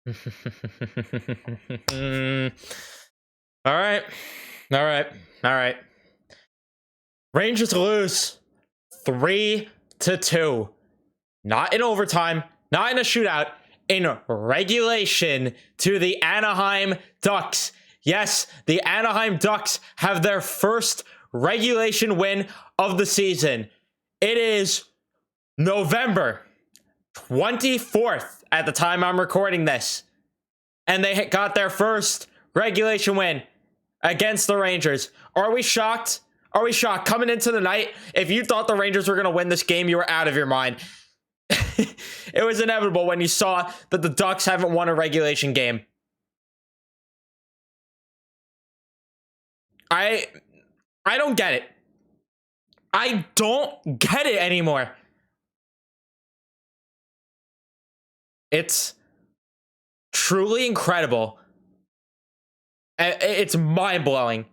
All right. All right. All right. Rangers lose 3-2. Not in overtime, not in a shootout, in regulation to the Anaheim Ducks. Yes, the Anaheim Ducks have their first regulation win of the season. It is November 24th at the time I'm recording this. And they got their first regulation win against the Rangers. Are we shocked? Are we shocked? Coming into the night, if you thought the Rangers were going to win this game, you were out of your mind. It was inevitable when you saw that the Ducks haven't won a regulation game. I don't get it. I don't get it anymore. It's truly incredible. It's mind-blowing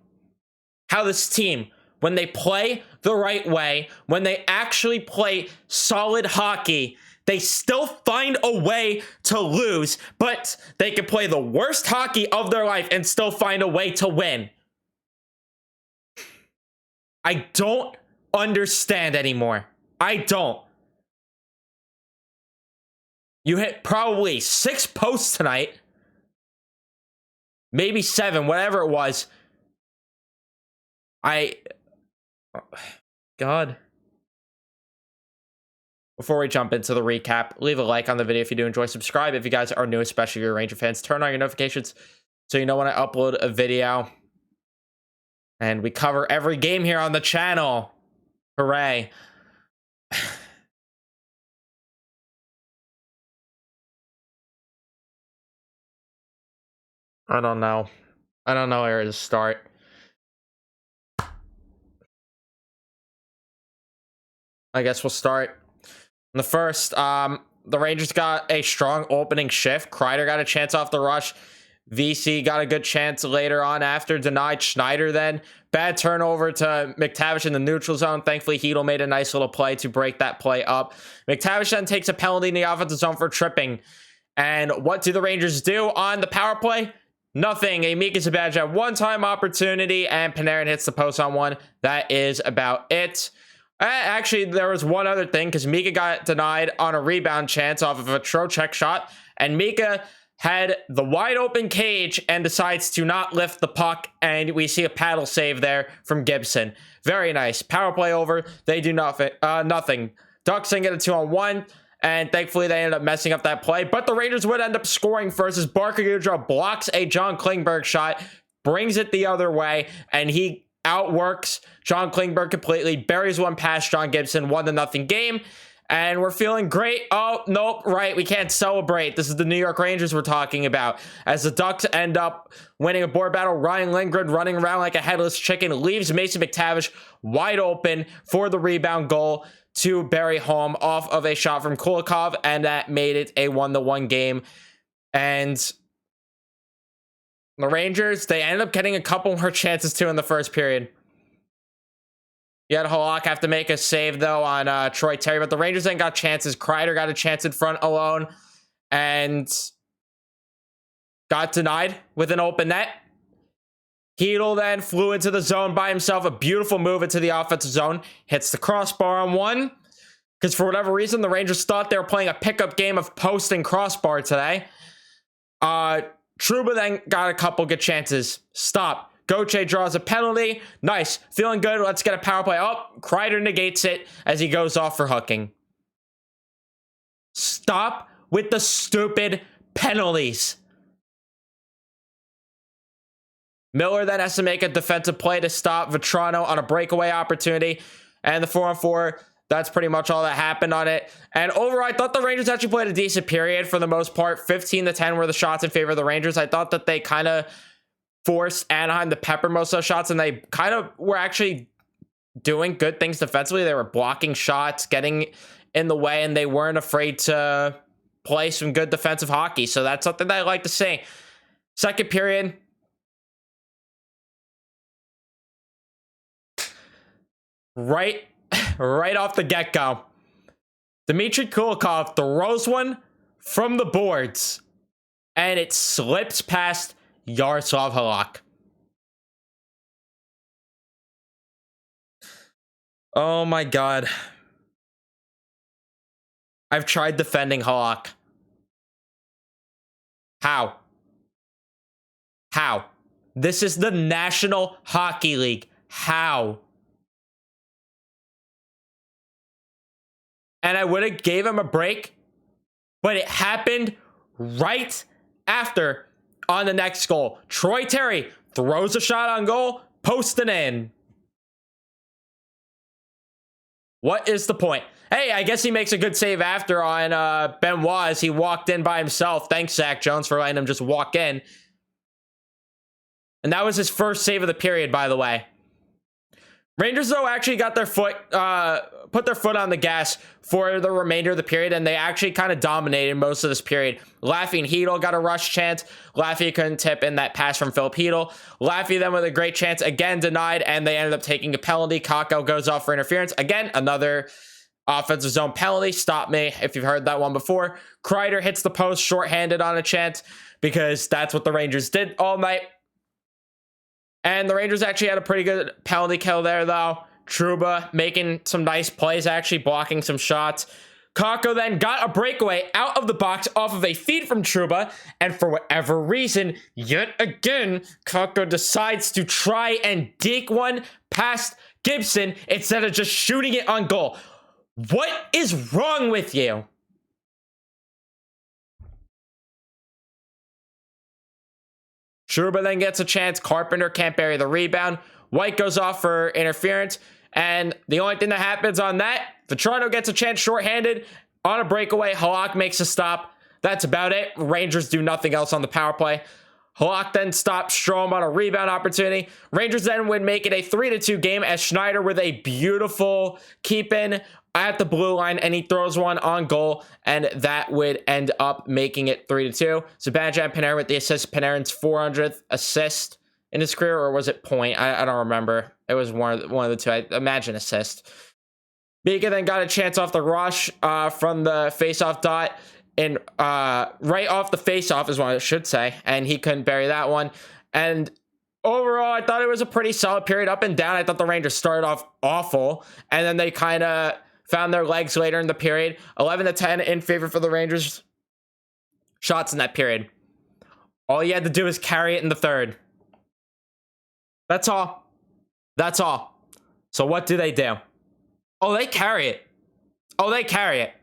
how this team, when they play the right way, when they actually play solid hockey, they still find a way to lose, but they can play the worst hockey of their life and still find a way to win. I don't understand anymore. I don't. You hit probably 6 posts tonight. Maybe 7, whatever it was. God. Before we jump into the recap, leave a like on the video if you do enjoy. Subscribe if you guys are new, especially if you're Ranger fans. Turn on your notifications so you know when I upload a video. And we cover every game here on the channel. Hooray. I don't know. I don't know where to start. I guess we'll start. In the first, the Rangers got a strong opening shift. Kreider got a chance off the rush. VC got a good chance later on after, denied Schneider then. Bad turnover to McTavish in the neutral zone. Thankfully, Hedl made a nice little play to break that play up. McTavish then takes a penalty in the offensive zone for tripping. And what do the Rangers do on the power play? Nothing. A Mika Zibanejad one-time opportunity, and Panarin hits the post on one. That is about it. Actually, there was one other thing, because Mika got denied on a rebound chance off of a Trocheck shot, and Mika had the wide open cage and decides to not lift the puck, and we see a paddle save there from Gibson. Very nice. Power play over. They do nothing. Ducks didn't get a 2-on-1, and thankfully they ended up messing up that play, but the Rangers would end up scoring first as Barker Goodrow blocks a John Klingberg shot, brings it the other way, and he outworks John Klingberg completely, buries one past John Gibson, 1-0 game. And we're feeling great. Oh, nope, right. We can't celebrate. This is the New York Rangers we're talking about. As the Ducks end up winning a board battle, Ryan Lindgren running around like a headless chicken leaves Mason McTavish wide open for the rebound goal to bury home off of a shot from Kulikov. And that made it a 1-1 game. And the Rangers, they ended up getting a couple more chances too in the first period. You had Halak have to make a save, though, on Troy Terry, but the Rangers then got chances. Kreider got a chance in front alone and got denied with an open net. Hedl then flew into the zone by himself. A beautiful move into the offensive zone. Hits the crossbar on one. Because for whatever reason, the Rangers thought they were playing a pickup game of post and crossbar today. Trouba then got a couple good chances. Stop. Gauthier draws a penalty. Nice. Feeling good. Let's get a power play. Oh, Kreider negates it as he goes off for hooking. Stop with the stupid penalties. Miller then has to make a defensive play to stop Vetrano on a breakaway opportunity. And the 4-on-4, that's pretty much all that happened on it. And overall, I thought the Rangers actually played a decent period for the most part. 15-10 were the shots in favor of the Rangers. I thought that they kind of forced Anaheim to pepper most of those shots, and they kind of were actually doing good things defensively. They were blocking shots, getting in the way, and they weren't afraid to play some good defensive hockey. So that's something that I like to see. Second period, right off the get-go, Dmitry Kulikov throws one from the boards, and it slips past Yaroslav Halak. Oh my god. I've tried defending Halak. How? How? This is the National Hockey League. How? And I would have gave him a break, but it happened right after on the next goal. Troy Terry throws a shot on goal, posting in. What is the point? Hey, I guess he makes a good save after on Benoit as he walked in by himself. Thanks, Zach Jones, for letting him just walk in. And that was his first save of the period, by the way. Rangers, though, actually got their put their foot on the gas for the remainder of the period, and they actually kind of dominated most of this period. Laffy and Hedel got a rush chance. Laffy couldn't tip in that pass from Philip Hedel. Laffy then with a great chance, again denied, and they ended up taking a penalty. Kakko goes off for interference. Again, another offensive zone penalty. Stop me if you've heard that one before. Kreider hits the post shorthanded on a chance because that's what the Rangers did all night. And the Rangers actually had a pretty good penalty kill there, though. Trouba making some nice plays, actually blocking some shots. Kakko then got a breakaway out of the box off of a feed from Trouba. And for whatever reason, yet again, Kakko decides to try and deke one past Gibson instead of just shooting it on goal. What is wrong with you? Trouba then gets a chance. Carpenter can't bury the rebound. White goes off for interference. And the only thing that happens on that, Toronto gets a chance shorthanded on a breakaway. Halak makes a stop. That's about it. Rangers do nothing else on the power play. Halak then stops Strome on a rebound opportunity. Rangers then would make it a 3-2 game as Schneider with a beautiful keep-in at the blue line, and he throws one on goal, and that would end up making it 3-2. Zibanejad Panarin with the assist. Panarin's 400th assist in his career, or was it point? I don't remember. It was one of the two. I imagine assist. Mika then got a chance off the rush from the face-off dot, and right off the face-off is what I should say, and he couldn't bury that one. And overall, I thought it was a pretty solid period up and down. I thought the Rangers started off awful, and then they kind of found their legs later in the period. 11-10 in favor for the Rangers. Shots in that period. All you had to do is carry it in the third. That's all. That's all. So what do? Oh, they carry it. Oh, they carry it.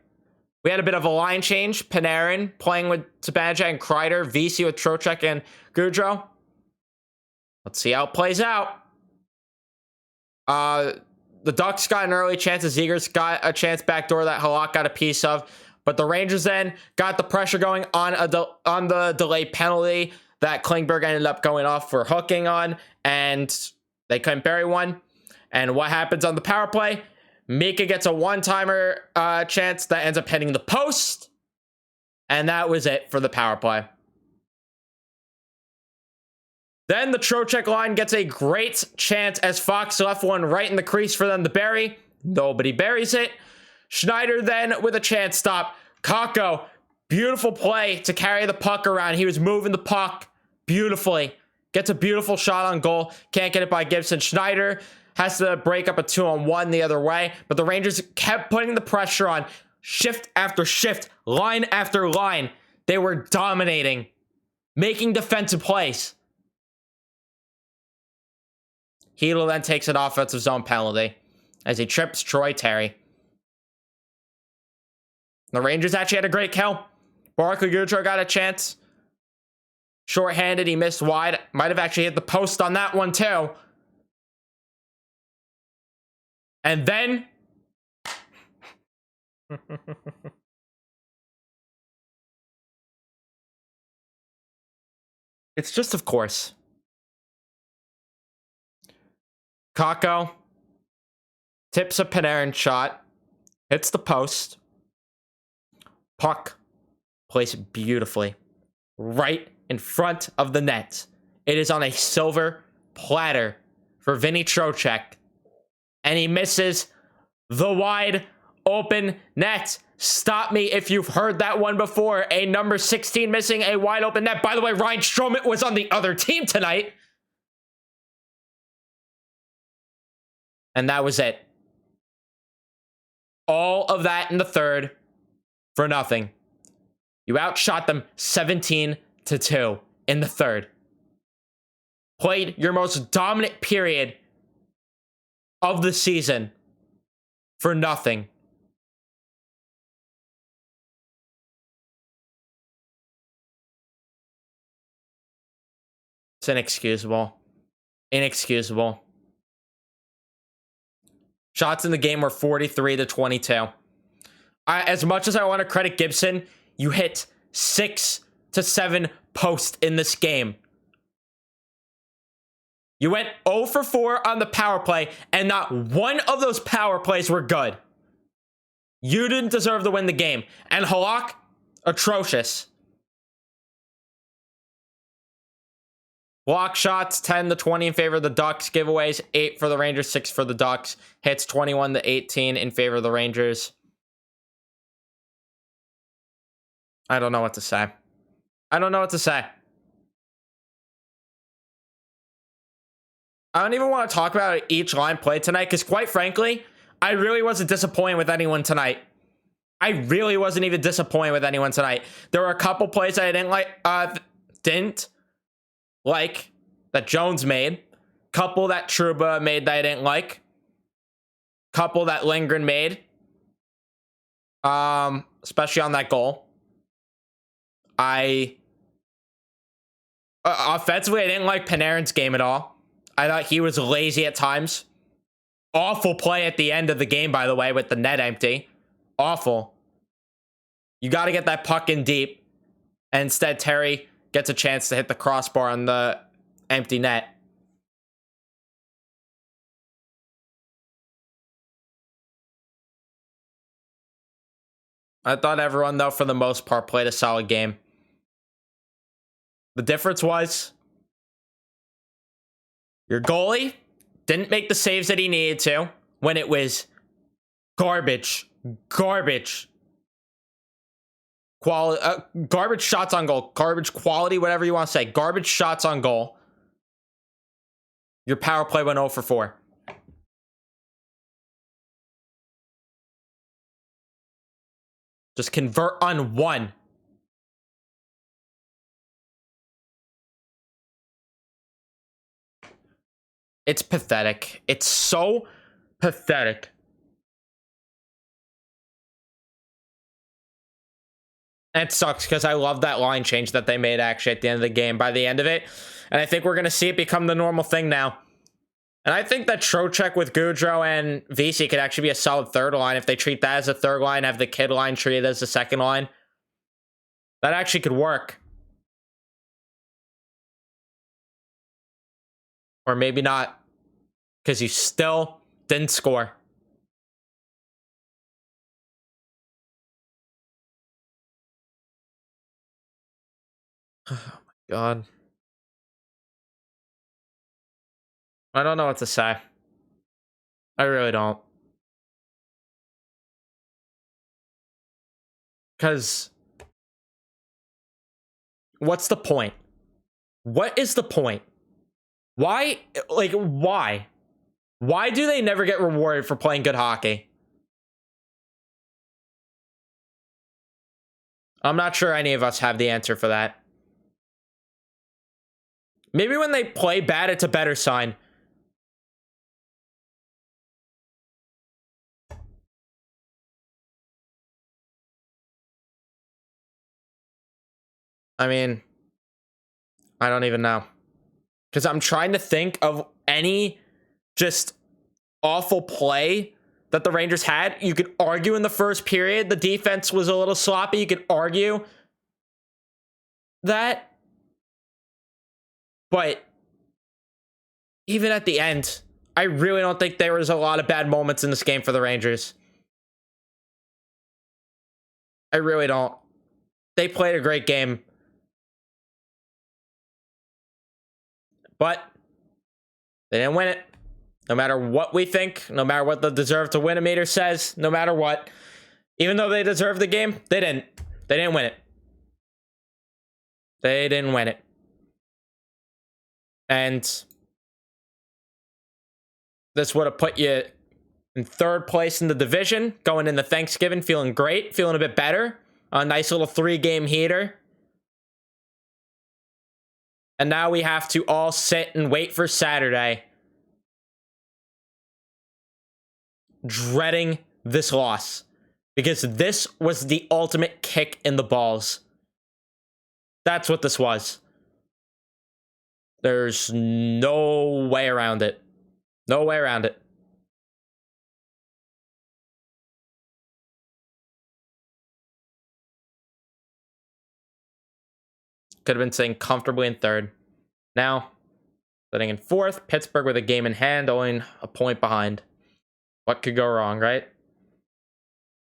We had a bit of a line change. Panarin playing with Zibanejad and Kreider. VC with Trocheck and Gaudreau. Let's see how it plays out. The Ducks got an early chance. The Zegers got a chance backdoor that Halak got a piece of. But the Rangers then got the pressure going on the delayed penalty that Klingberg ended up going off for hooking on. And they couldn't bury one. And what happens on the power play? Mika gets a one-timer chance that ends up hitting the post. And that was it for the power play. Then the Trocheck line gets a great chance as Fox left one right in the crease for them to bury. Nobody buries it. Schneider then with a chance stop. Kakko, beautiful play to carry the puck around. He was moving the puck beautifully. Gets a beautiful shot on goal. Can't get it by Gibson. Schneider has to break up a 2-on-1 the other way. But the Rangers kept putting the pressure on. Shift after shift. Line after line. They were dominating. Making defensive plays. Hedel then takes an offensive zone penalty as he trips Troy Terry. The Rangers actually had a great kill. Barclay Goodrow got a chance. Short-handed, he missed wide. Might have actually hit the post on that one too. And then... it's just, of course. Kakko tips a Panarin shot, hits the post. Puck placed it beautifully right in front of the net. It is on a silver platter for Vinny Trocheck, and he misses the wide open net. Stop me if you've heard that one before. A number 16 missing a wide open net. By the way, Ryan Stroman was on the other team tonight. And that was it. All of that in the third for nothing. You outshot them 17-2 in the third. Played your most dominant period of the season for nothing. It's inexcusable. Inexcusable. Shots in the game were 43-22. As much as I want to credit Gibson, you hit 6 to 7 posts in this game. You went 0 for 4 on the power play, and not one of those power plays were good. You didn't deserve to win the game. And Halak, atrocious. Block shots, 10-20 in favor of the Ducks. Giveaways, 8 for the Rangers, 6 for the Ducks. Hits, 21-18 in favor of the Rangers. I don't know what to say. I don't know what to say. I don't even want to talk about each line played tonight, because quite frankly, I really wasn't disappointed with anyone tonight. I really wasn't even disappointed with anyone tonight. There were a couple plays I didn't like that Jones made. Couple that Trouba made that I didn't like. Couple that Lindgren made. Especially on that goal. Offensively, I didn't like Panarin's game at all. I thought he was lazy at times. Awful play at the end of the game, by the way, with the net empty. Awful. You got to get that puck in deep. And instead, Terry gets a chance to hit the crossbar on the empty net. I thought everyone, though, for the most part, played a solid game. The difference was your goalie didn't make the saves that he needed to when it was garbage garbage shots on goal, garbage quality, whatever you want to say, garbage shots on goal. Your power play went 0 for 4. Just convert on one. It's pathetic. It's so pathetic. And it sucks because I love that line change that they made actually at the end of the game by the end of it. And I think we're going to see it become the normal thing now. And I think that Trocheck with Goudreau and VC could actually be a solid third line if they treat that as a third line, have the kid line treated as the second line. That actually could work. Or maybe not, because you still didn't score. Oh my God. I don't know what to say. I really don't. Because what's the point? What is the point? Why? Like, why? Why do they never get rewarded for playing good hockey? I'm not sure any of us have the answer for that. Maybe when they play bad, it's a better sign. I mean, I don't even know. Because I'm trying to think of any just awful play that the Rangers had. You could argue in the first period the defense was a little sloppy. You could argue that. But even at the end, I really don't think there was a lot of bad moments in this game for the Rangers. I really don't. They played a great game. But they didn't win it. No matter what we think, no matter what the deserve to win meter says, no matter what, Even though they deserved the game, they didn't. They didn't win it. They didn't win it. And this would have put you in third place in the division, going into Thanksgiving, feeling great, feeling a bit better. A nice little 3-game heater. And now we have to all sit and wait for Saturday, dreading this loss. Because this was the ultimate kick in the balls. That's what this was. There's no way around it. No way around it. Could have been sitting comfortably in third. Now, sitting in fourth, Pittsburgh with a game in hand, only a point behind. What could go wrong, right?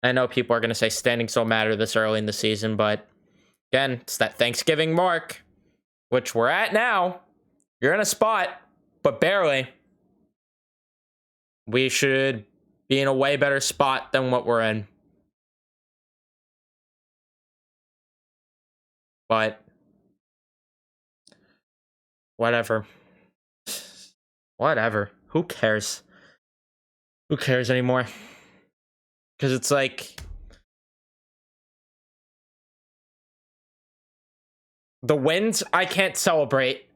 I know people are going to say standings don't matter this early in the season, but again, it's that Thanksgiving mark, which we're at now. You're in a spot, but barely. We should be in a way better spot than what we're in. But whatever. Whatever. Who cares? Who cares anymore? Because it's like the wins I can't celebrate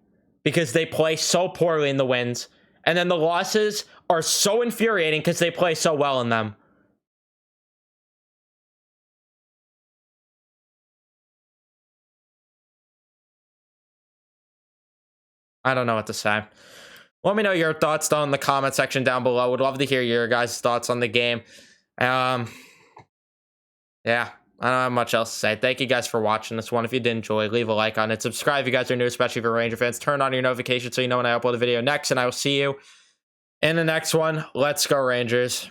because they play so poorly in the wins. And then the losses are so infuriating because they play so well in them. I don't know what to say. Let me know your thoughts down in the comment section down below. Would love to hear your guys' thoughts on the game. Yeah, I don't have much else to say. Thank you guys for watching this one. If you did enjoy, leave a like on it. Subscribe if you guys are new, especially if you're Ranger fans. Turn on your notifications so you know when I upload a video next, and I will see you in the next one. Let's go, Rangers.